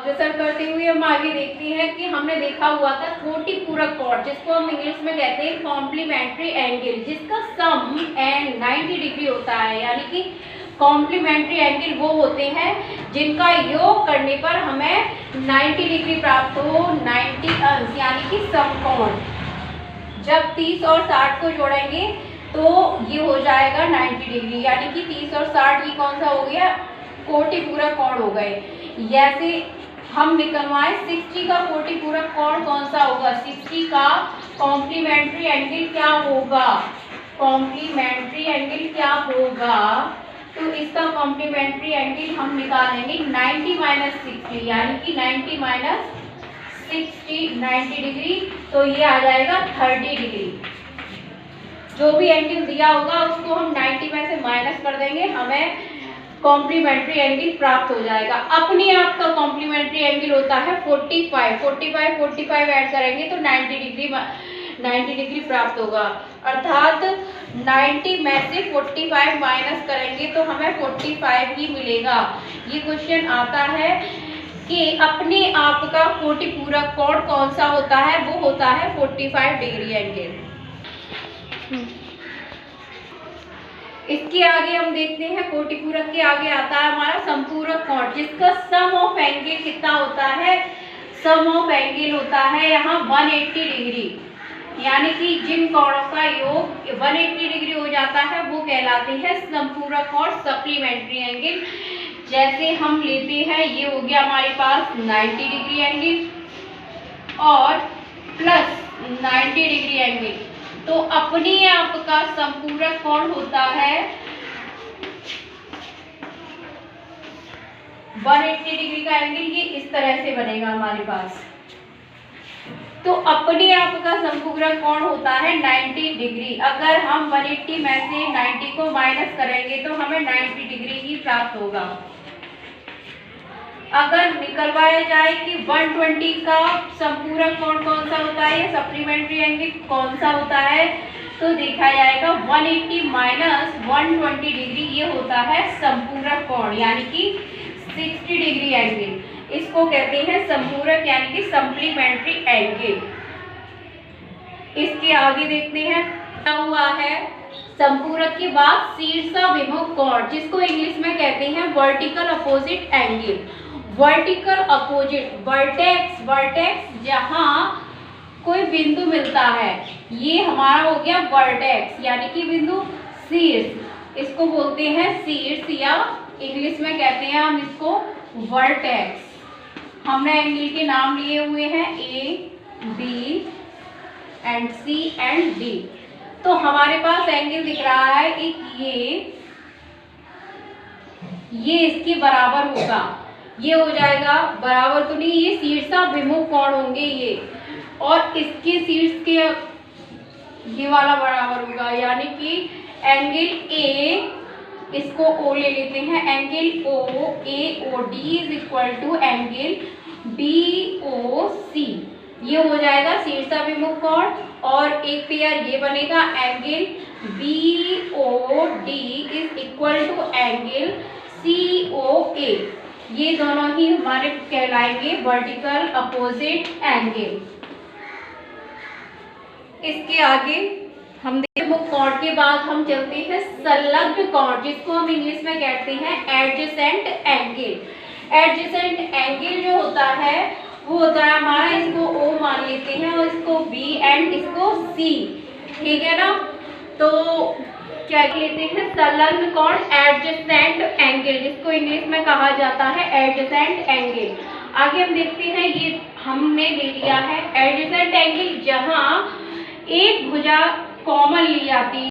अग्रसर करते हुए हम आगे देखते हैं कि हमने देखा हुआ था कोटि पूरक कोण, जिसको हम इंग्लिश में कहते हैं कॉम्प्लीमेंट्री एंगल, जिसका सम एंड 90 डिग्री होता है। यानी कि कॉम्प्लीमेंट्री एंगल वो होते हैं जिनका योग करने पर हमें 90 डिग्री प्राप्त हो, 90 अंश यानी कि समकोण। जब 30 और 60 को जोड़ेंगे तो ये हो जाएगा 90 डिग्री, यानी कि 30 और 60 ये कौन सा हो गया, कोटि पूरक कोण हो गए। जैसे हम निकलवाएं 60 का कोटि पूरक कोण कौन सा होगा, 60 का कॉम्प्लीमेंट्री एंगल क्या होगा, कॉम्प्लीमेंट्री एंगल क्या होगा, तो इसका कॉम्प्लीमेंट्री एंगल हम निकालेंगे 90 माइनस 60, यानी कि 90 माइनस 90 डिग्री, तो ये आ जाएगा 30 डिग्री। जो भी एंगल दिया होगा उसको हम 90 में से माइनस कर देंगे, हमें कॉम्प्लीमेंट्री एंगल प्राप्त हो जाएगा। अपने आप का कॉम्प्लीमेंट्री एंगल होता है 45 ऐड करेंगे तो 90 डिग्री प्राप्त होगा। अर्थात 90 में से 45 माइनस करेंगे तो हमें 45 ही मिलेगा। ये क्वेश्चन आता है कि अपने आप का कोटि पूरक कोण कौन सा होता है, वो होता है 45 डिग्री एंगल। इसके आगे हम देखते हैं कोटि पूरक के आगे आता है हमारा समपूरक कोण, जिसका सम ऑफ एंगल कितना होता है, सम ऑफ एंगल होता है यहाँ 180 डिग्री। यानी कि जिन कोणों का योग 180 डिग्री हो जाता है वो कहलाते हैं समपूरक कोण, सप्लीमेंट्री एंगल। जैसे हम लेते हैं, ये हो गया हमारे पास 90 डिग्री एंगल और प्लस 90 डिग्री एंगल, तो अपने आप का समपूरक कोण होता है 180 डिग्री का एंगल। ये इस तरह से बनेगा हमारे पास, तो अपने आप का समपूरक कोण होता है 90 डिग्री। अगर हम 180 में से 90 को माइनस करेंगे तो हमें 90 डिग्री ही प्राप्त होगा। अगर निकलवाया जाए कि 120 का संपूरक कोण कौन सा होता है, सप्लीमेंट्री एंगल कौन सा होता है, तो देखा जाएगा 180 माइनस 120 डिग्री ये होता है संपूरक कोण, यानी कि 60 डिग्री एंगल। इसको कहते हैं संपूरक यानी कि सप्लीमेंट्री एंगल। इसके आगे देखते हैं क्या हुआ है, संपूरक के बाद शीर्षाभिमुख कोण, जिसको इंग्लिश में कहते हैं vertical opposite angle. Vertical opposite, vertex जहां कोई बिंदु मिलता है, ये हमारा हो गया वर्टेक्स यानी कि बिंदु शीर्ष, इसको बोलते हैं शीर्ष या इंग्लिश में कहते हैं हम इसको वर्टेक्स। हमने एंगल के नाम लिए हुए हैं A, B and C and D. तो हमारे पास एंगल दिख रहा है एक, ये इसके बराबर होगा, ये हो जाएगा बराबर तो नहीं, ये शीर्षाभिमुख कोण होंगे ये, और इसके शीर्ष के ये वाला बराबर होगा, यानी कि एंगल ए, इसको ओ ले लेते हैं, angle O A O D is equal to angle B O C, ये हो जाएगा शीर्षाभिमुख कोण। और एक पेयर ये बनेगा angle B O D is equal to angle C O A, ये दोनों ही हमारे कहलाएंगे वर्टिकल अपोजिट एंगल। इसके आगे हम मुख कोण के बाद हम चलते हैं संलग्न कोण, जिसको हम इंग्लिश में कहते हैं एडजेसेंट एंगल। एडजेसेंट एंगल जो होता है वो होता है हमारा, इसको O मान लेते हैं और इसको B एंड इसको C, ठीक है ना। तो क्या लेते हैं संलग्न कोण एडजेसेंट एंगल, जिसको इंग्लिश में कहा जाता है एडजेसेंट एंगल। आगे हम देखते हैं, ये हमने ले लिया है एडजेसेंट एंगल जहां एक भुजा कॉमन ली जाती है।